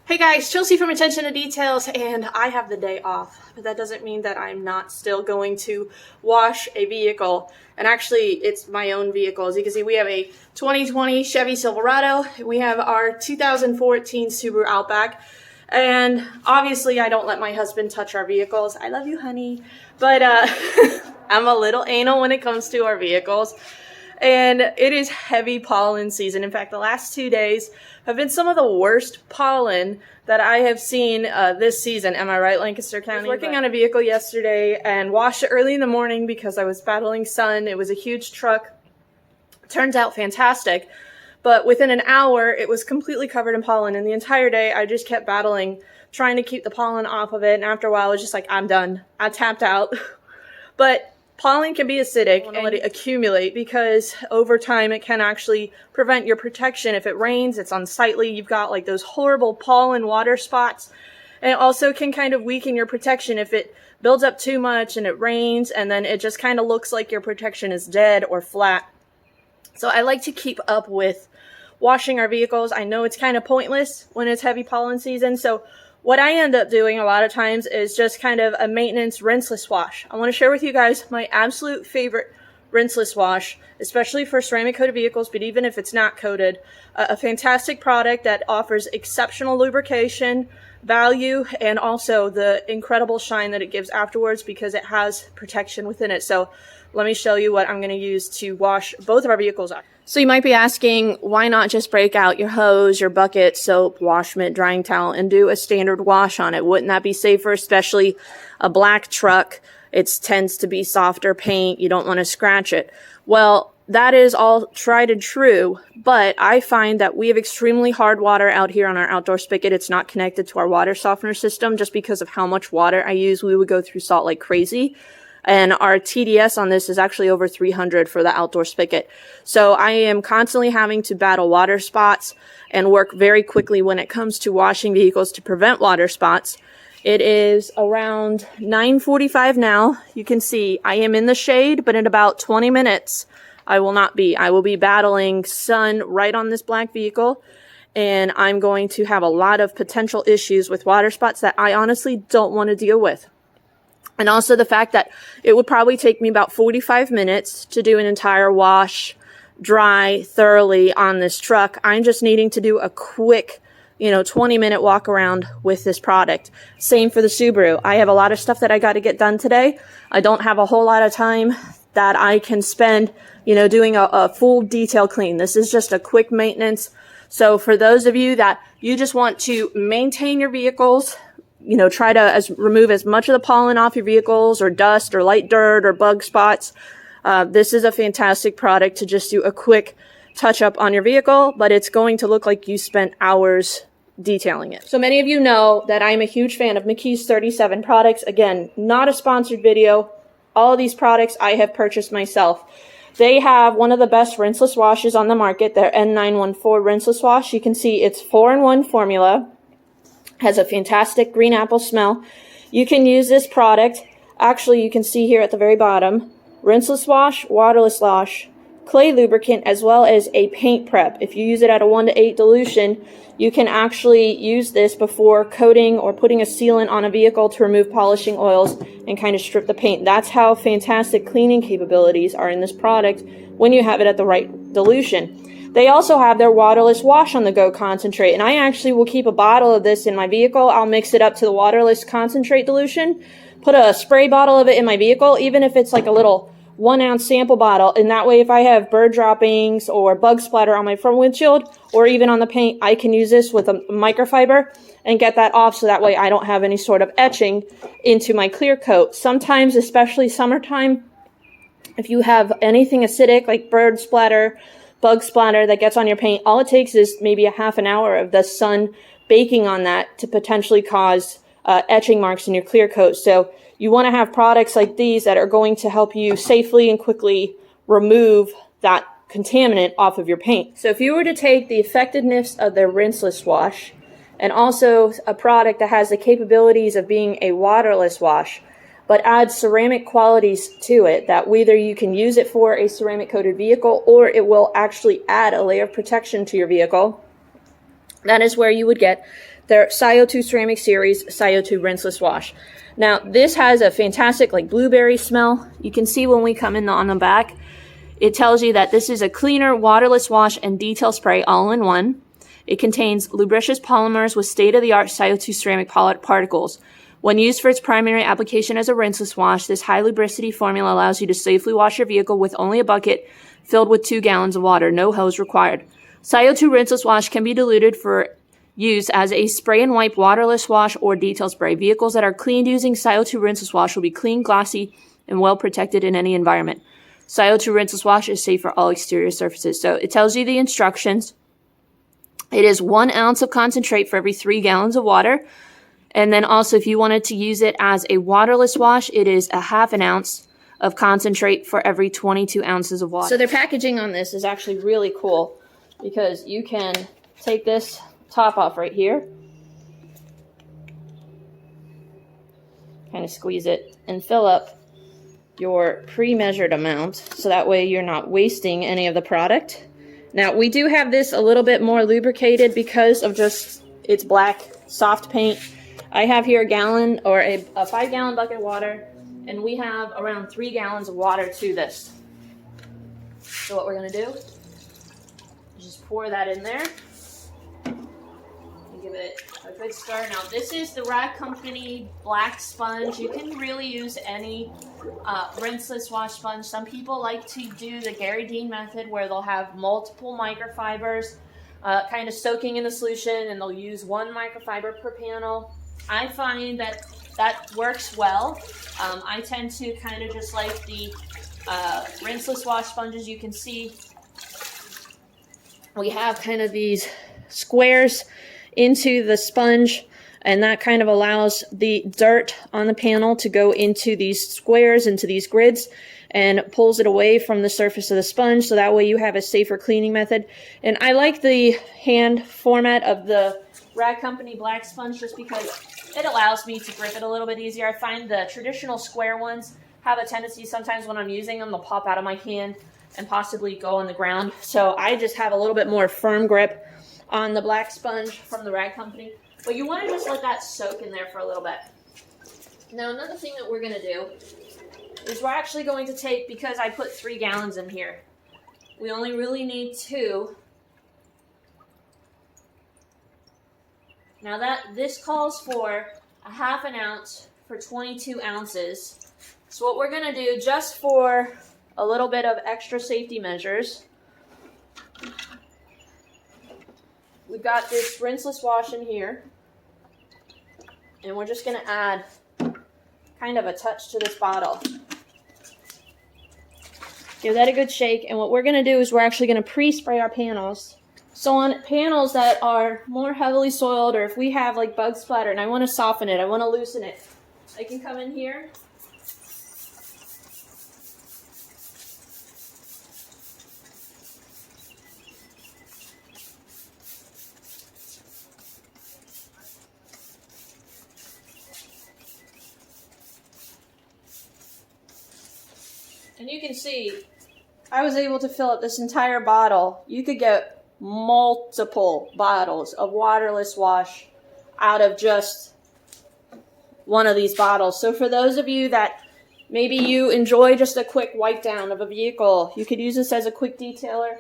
Hey guys, Chelsea from Attention to Details, and I have the day off, but that doesn't mean that I'm not still going to wash a vehicle. And actually, it's my own vehicle. As you can see, we have a 2020 Chevy Silverado. We have our 2014 Subaru Outback. And obviously, I don't let my husband touch our vehicles. I love you, honey. But I'm a little anal when it comes to our vehicles. And it is heavy pollen season. In fact, the last 2 days have been some of the worst pollen that I have seen this season. Am I right, Lancaster County? I was working on a vehicle yesterday and washed it early in the morning because I was battling sun. It was a huge truck. Turns out fantastic. But within an hour, it was completely covered in pollen. And the entire day, I just kept battling, trying to keep the pollen off of it. And after a while, I was just like, I'm done. I tapped out. But pollen can be acidic and let it accumulate because over time it can actually prevent your protection. If it rains, it's unsightly. You've got like those horrible pollen water spots. And it also can kind of weaken your protection if it builds up too much and it rains, and then it just kind of looks like your protection is dead or flat. So I like to keep up with washing our vehicles. I know it's kind of pointless when it's heavy pollen season. So what I end up doing a lot of times is just kind of a maintenance rinseless wash. I want to share with you guys my absolute favorite rinseless wash, especially for ceramic coated vehicles, but even if it's not coated, a fantastic product that offers exceptional lubrication, value, and also the incredible shine that it gives afterwards because it has protection within it. So let me show you what I'm going to use to wash both of our vehicles out. So you might be asking, why not just break out your hose, your bucket, soap, wash mitt, drying towel, and do a standard wash on it? Wouldn't that be safer, especially a black truck? It tends to be softer paint. You don't want to scratch it. Well, that is all tried and true, but I find that we have extremely hard water out here on our outdoor spigot. It's not connected to our water softener system just because of how much water I use. We would go through salt like crazy. And our TDS on this is actually over 300 for the outdoor spigot. So I am constantly having to battle water spots and work very quickly when it comes to washing vehicles to prevent water spots. It is around 9:45 now. You can see I am in the shade, but in about 20 minutes, I will not be. I will be battling sun right on this black vehicle, and I'm going to have a lot of potential issues with water spots that I honestly don't want to deal with. And also the fact that it would probably take me about 45 minutes to do an entire wash, dry thoroughly on this truck. I'm just needing to do a quick, 20-minute walk around with this product. Same for the Subaru. I have a lot of stuff that I got to get done today. I don't have a whole lot of time that I can spend, doing a full detail clean. This is just a quick maintenance. So for those of you that you just want to maintain your vehicles, try to remove as much of the pollen off your vehicles or dust or light dirt or bug spots. This is a fantastic product to just do a quick touch up on your vehicle, but it's going to look like you spent hours detailing it. So many of you know that I'm a huge fan of Mckees 37 products. Again, not a sponsored video. All of these products I have purchased myself. They have one of the best rinseless washes on the market, their N914 rinseless wash. You can see it's 4-in-1 formula. Has a fantastic green apple smell. You can use this product. Actually, you can see here at the very bottom, rinseless wash, waterless wash, clay lubricant, as well as a paint prep. If you use it at a 1:8 dilution, you can actually use this before coating or putting a sealant on a vehicle to remove polishing oils and kind of strip the paint. That's how fantastic cleaning capabilities are in this product when you have it at the right dilution. They also have their waterless wash on the go concentrate, and I actually will keep a bottle of this in my vehicle. I'll mix it up to the waterless concentrate dilution, put a spray bottle of it in my vehicle, even if it's like a little 1-ounce sample bottle, and that way if I have bird droppings or bug splatter on my front windshield or even on the paint, I can use this with a microfiber and get that off so that way I don't have any sort of etching into my clear coat. Sometimes, especially summertime, if you have anything acidic like bird splatter, bug splatter that gets on your paint, all it takes is maybe a half an hour of the sun baking on that to potentially cause etching marks in your clear coat. So you want to have products like these that are going to help you safely and quickly remove that contaminant off of your paint. So if you were to take the effectiveness of their rinseless wash and also a product that has the capabilities of being a waterless wash, but add ceramic qualities to it that whether you can use it for a ceramic coated vehicle or it will actually add a layer of protection to your vehicle, that is where you would get their SiO2 Ceramic Series SiO2 Rinseless Wash. Now, this has a fantastic like blueberry smell. You can see when we come in on the back, it tells you that this is a cleaner, waterless wash and detail spray all in one. It contains lubricious polymers with state-of-the-art SiO2 ceramic particles. When used for its primary application as a rinseless wash, this high lubricity formula allows you to safely wash your vehicle with only a bucket filled with 2 gallons of water, no hose required. SiO2 Rinseless Wash can be diluted for use as a spray and wipe waterless wash or detail spray. Vehicles that are cleaned using SiO2 Rinseless Wash will be clean, glossy, and well protected in any environment. SiO2 Rinseless Wash is safe for all exterior surfaces. So it tells you the instructions. It is 1 ounce of concentrate for every 3 gallons of water. And then also if you wanted to use it as a waterless wash, it is a half an ounce of concentrate for every 22 ounces of water. So their packaging on this is actually really cool because you can take this top off right here, kind of squeeze it and fill up your pre-measured amount so that way you're not wasting any of the product. Now we do have this a little bit more lubricated because of just its black soft paint. I have here a gallon or a 5-gallon bucket of water, and we have around 3 gallons of water to this. So what we're going to do is just pour that in there and give it a good stir. Now this is the Rag Company black sponge. You can really use any rinseless wash sponge. Some people like to do the Gary Dean method where they'll have multiple microfibers kind of soaking in the solution, and they'll use 1 microfiber per panel. I find that that works well. I tend to kind of just like the rinseless wash sponges. You can see we have kind of these squares into the sponge, and that kind of allows the dirt on the panel to go into these squares, into these grids, and pulls it away from the surface of the sponge, so that way you have a safer cleaning method. And I like the hand format of the Rag Company black sponge just because it allows me to grip it a little bit easier. I find the traditional square ones have a tendency sometimes when I'm using them, they'll pop out of my hand and possibly go on the ground. So I just have a little bit more firm grip on the black sponge from the Rag Company. But you want to just let that soak in there for a little bit. Now another thing that we're going to do is we're actually going to take, because I put 3 gallons in here, we only really need 2. Now this calls for a half an ounce for 22 ounces. So what we're going to do, just for a little bit of extra safety measures, we've got this rinseless wash in here, and we're just going to add kind of a touch to this bottle. Give that a good shake, and what we're going to do is we're actually going to pre-spray our panels. So on panels that are more heavily soiled, or if we have like bug splatter and I want to soften it, I want to loosen it, I can come in here and you can see I was able to fill up this entire bottle. You could get multiple bottles of waterless wash out of just one of these bottles. So for those of you that maybe you enjoy just a quick wipe down of a vehicle, you could use this as a quick detailer.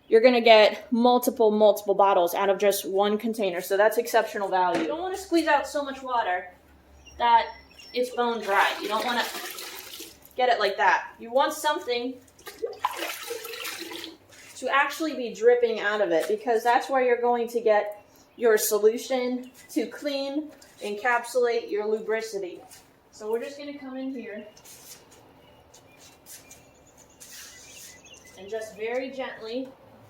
You're going to get multiple bottles out of just one container. So that's exceptional value. You don't want to squeeze out so much water that it's bone dry. You don't want to get it like that. You want something to actually be dripping out of it, because that's where you're going to get your solution to clean, encapsulate your lubricity. So we're just going to come in here and just very gently,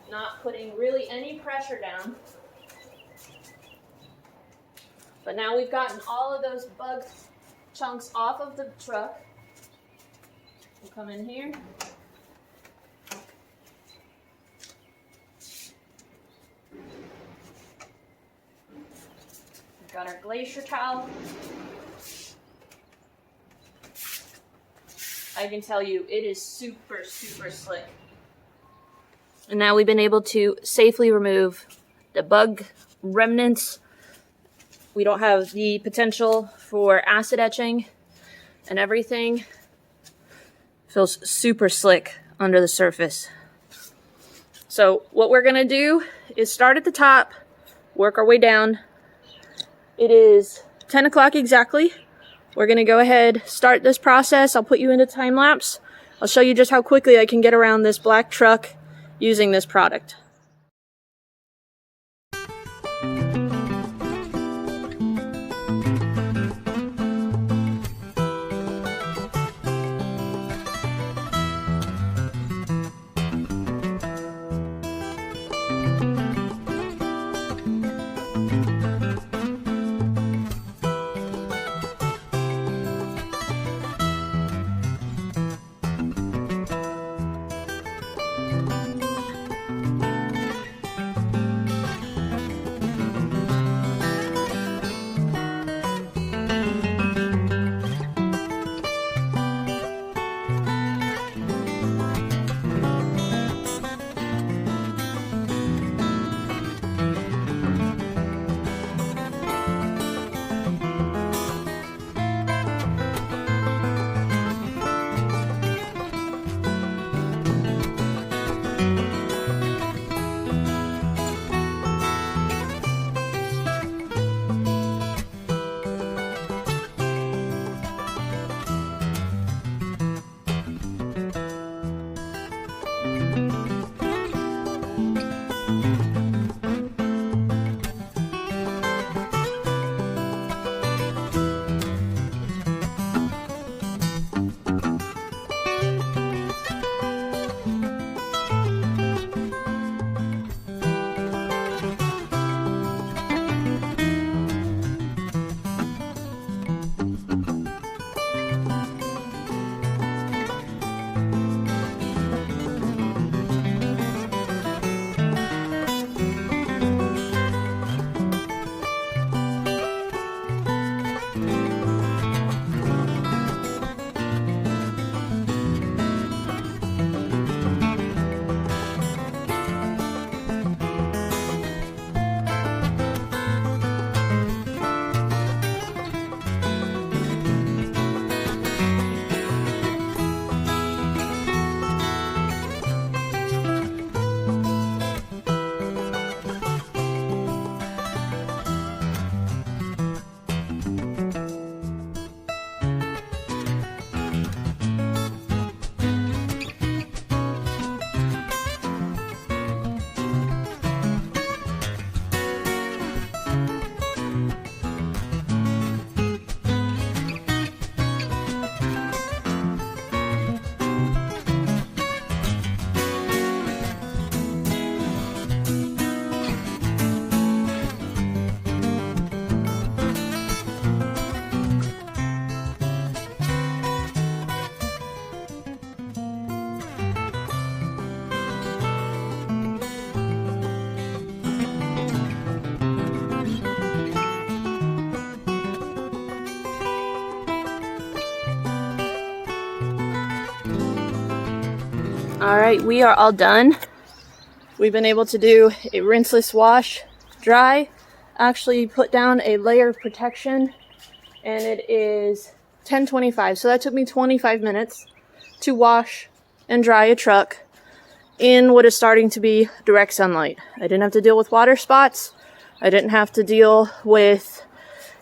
not putting really any pressure down. But now we've gotten all of those bug chunks off of the truck. We'll come in here. Got our glacier towel. I can tell you it is super slick. And now we've been able to safely remove the bug remnants. We don't have the potential for acid etching, and everything feels super slick under the surface. So what we're gonna do is start at the top, work our way down. It is 10 o'clock exactly. We're gonna go ahead, start this process. I'll put you into time lapse. I'll show you just how quickly I can get around this black truck using this product. All right, we are all done. We've been able to do a rinseless wash, dry, actually put down a layer of protection, and it is 10:25. So that took me 25 minutes to wash and dry a truck in what is starting to be direct sunlight. I didn't have to deal with water spots. I didn't have to deal with,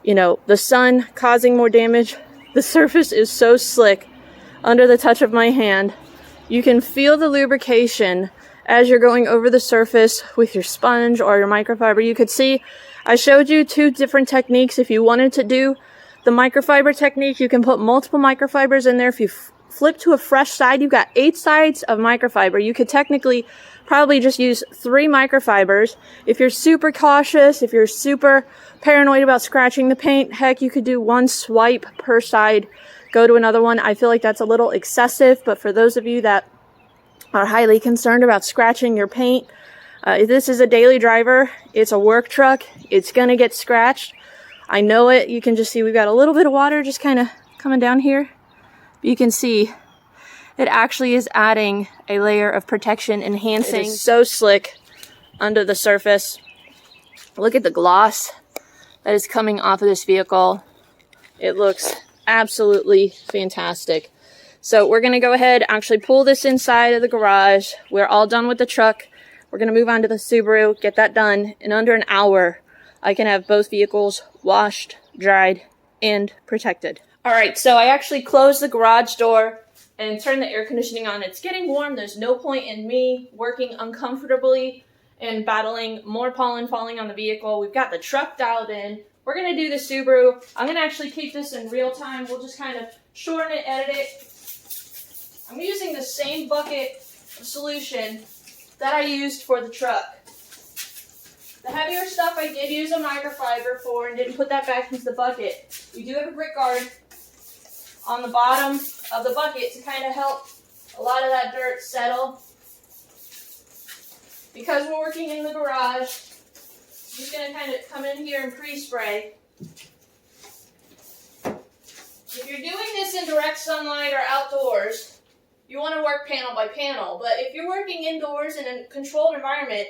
the sun causing more damage. The surface is so slick under the touch of my hand. You can feel the lubrication as you're going over the surface with your sponge or your microfiber. You could see I showed you two different techniques. If you wanted to do the microfiber technique, you can put multiple microfibers in there. If you flip to a fresh side, you've got 8 sides of microfiber. You could technically probably just use 3 microfibers. If you're super cautious, if you're super paranoid about scratching the paint, heck, you could do 1 swipe per side, go to another one. I feel like that's a little excessive, but for those of you that are highly concerned about scratching your paint, if this is a daily driver, it's a work truck, it's gonna get scratched. I know it. You can just see we've got a little bit of water just kind of coming down here. You can see it actually is adding a layer of protection, enhancing. It is so slick under the surface. Look at the gloss that is coming off of this vehicle. It looks absolutely fantastic. So we're going to go ahead, actually pull this inside of the garage. We're all done with the truck. We're going to move on to the Subaru, get that done. In under an hour, I can have both vehicles washed, dried, and protected. All right, so I actually closed the garage door and turned the air conditioning on. It's getting warm. There's no point in me working uncomfortably and battling more pollen falling on the vehicle. We've got the truck dialed in. We're going to do the Subaru. I'm going to actually keep this in real time. We'll just kind of shorten it, edit it. I'm using the same bucket of solution that I used for the truck. The heavier stuff I did use a microfiber for and didn't put that back into the bucket. We do have a grit guard on the bottom of the bucket to kind of help a lot of that dirt settle. Because we're working in the garage, I'm just going to kind of come in here and pre-spray. If you're doing this in direct sunlight or outdoors, you want to work panel by panel. But if you're working indoors in a controlled environment,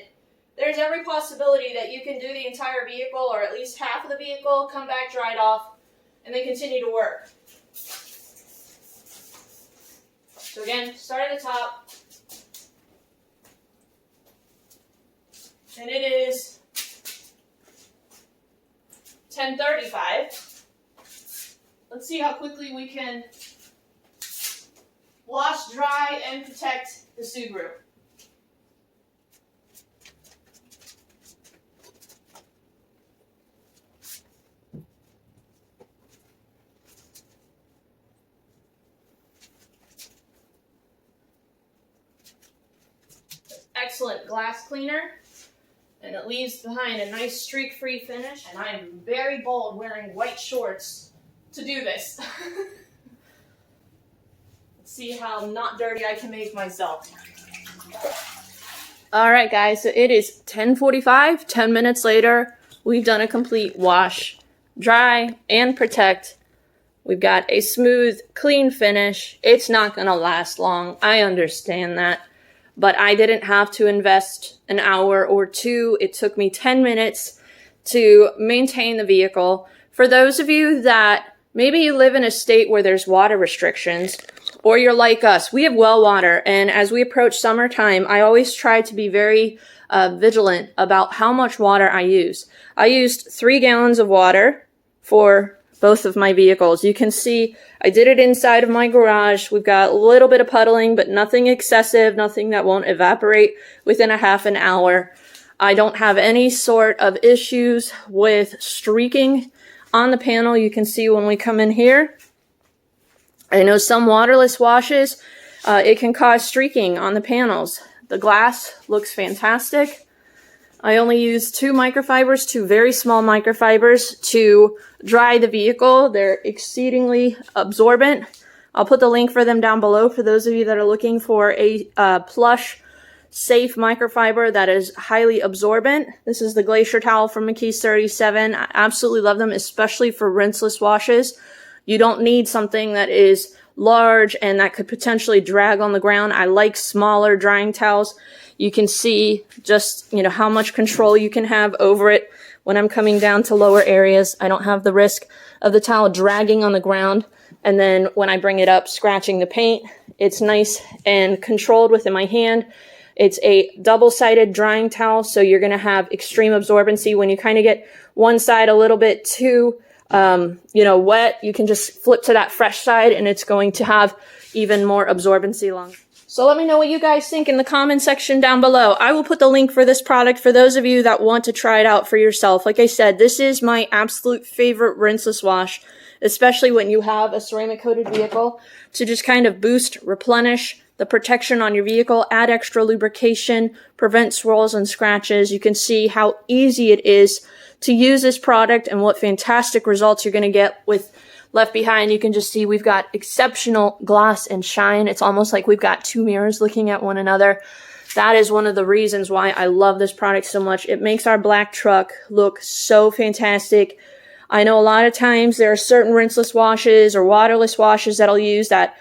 there's every possibility that you can do the entire vehicle or at least half of the vehicle, come back, dry it off, and then continue to work. So again, start at the top. And it is 10:35. Let's see how quickly we can wash, dry, and protect the Subaru. Excellent glass cleaner, and it leaves behind a nice streak-free finish, and I am very bold wearing white shorts to do this. Let's see how not dirty I can make myself. Alright guys, so it is 10:45, 10 minutes later. We've done a complete wash, dry, and protect. We've got a smooth, clean finish. It's not going to last long. I understand that. But I didn't have to invest an hour or two. It took me 10 minutes to maintain the vehicle. For those of you that maybe you live in a state where there's water restrictions, or you're like us, we have well water. And as we approach summertime, I always try to be very vigilant about how much water I use. I used 3 gallons of water for both of my vehicles. You can see I did it inside of my garage. We've got a little bit of puddling, but nothing excessive, nothing that won't evaporate within a half an hour. I don't have any sort of issues with streaking on the panel. You can see when we come in here, I know some waterless washes, it can cause streaking on the panels. The glass looks fantastic. I only use 2 microfibers, 2 very small microfibers to dry the vehicle. They're exceedingly absorbent. I'll put the link for them down below for those of you that are looking for a plush, safe microfiber that is highly absorbent. This is the Glacier Towel from Mckees 37. I absolutely love them, especially for rinseless washes. You don't need something that is large and that could potentially drag on the ground. I like smaller drying towels. You can see just, how much control you can have over it when I'm coming down to lower areas. I don't have the risk of the towel dragging on the ground. And then when I bring it up, scratching the paint, it's nice and controlled within my hand. It's a double-sided drying towel, so you're going to have extreme absorbency. When you kind of get one side a little bit too, wet, you can just flip to that fresh side and it's going to have even more absorbency along. So let me know what you guys think in the comment section down below. I will put the link for this product for those of you that want to try it out for yourself. Like I said, this is my absolute favorite rinseless wash, especially when you have a ceramic coated vehicle, to just kind of boost, replenish the protection on your vehicle, add extra lubrication, prevent swirls and scratches. You can see how easy it is to use this product and what fantastic results you're going to get with left behind. You can just see we've got exceptional gloss and shine. It's almost like we've got 2 mirrors looking at one another. That is one of the reasons why I love this product so much. It makes our black truck look so fantastic. I know a lot of times there are certain rinseless washes or waterless washes that I'll use that,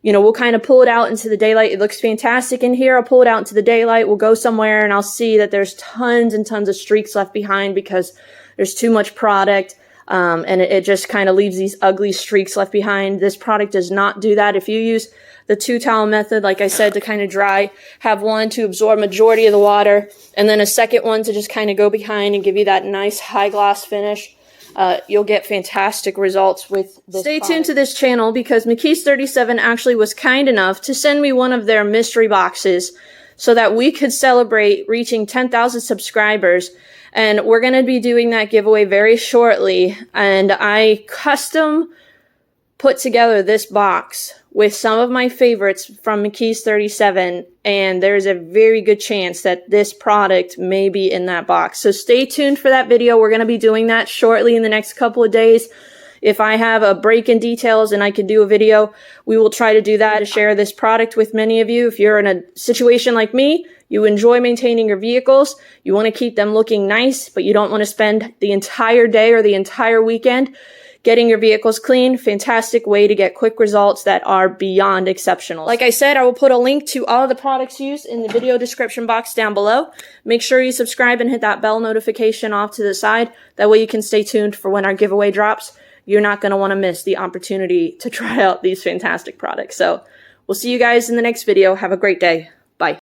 you know, we'll kind of pull it out into the daylight. It looks fantastic in here. I'll pull it out into the daylight. We'll go somewhere and I'll see that there's tons and tons of streaks left behind because there's too much product. And it just kind of leaves these ugly streaks left behind. This product does not do that. If you use the 2-towel method, like I said, to kind of dry, have one to absorb majority of the water, and then a second one to just kind of go behind and give you that nice high gloss finish, you'll get fantastic results with this Stay tuned to this channel because Mckees 37 actually was kind enough to send me one of their mystery boxes so that we could celebrate reaching 10,000 subscribers. And we're going to be doing that giveaway very shortly. And I custom put together this box with some of my favorites from Mckees 37. And there's a very good chance that this product may be in that box. So stay tuned for that video. We're going to be doing that shortly in the next couple of days. If I have a break in details and I can do a video, we will try to do that to share this product with many of you. If you're in a situation like me, you enjoy maintaining your vehicles, you want to keep them looking nice, but you don't want to spend the entire day or the entire weekend getting your vehicles clean, fantastic way to get quick results that are beyond exceptional. Like I said, I will put a link to all of the products used in the video description box down below. Make sure you subscribe and hit that bell notification off to the side. That way you can stay tuned for when our giveaway drops. You're not going to want to miss the opportunity to try out these fantastic products. So we'll see you guys in the next video. Have a great day. Bye.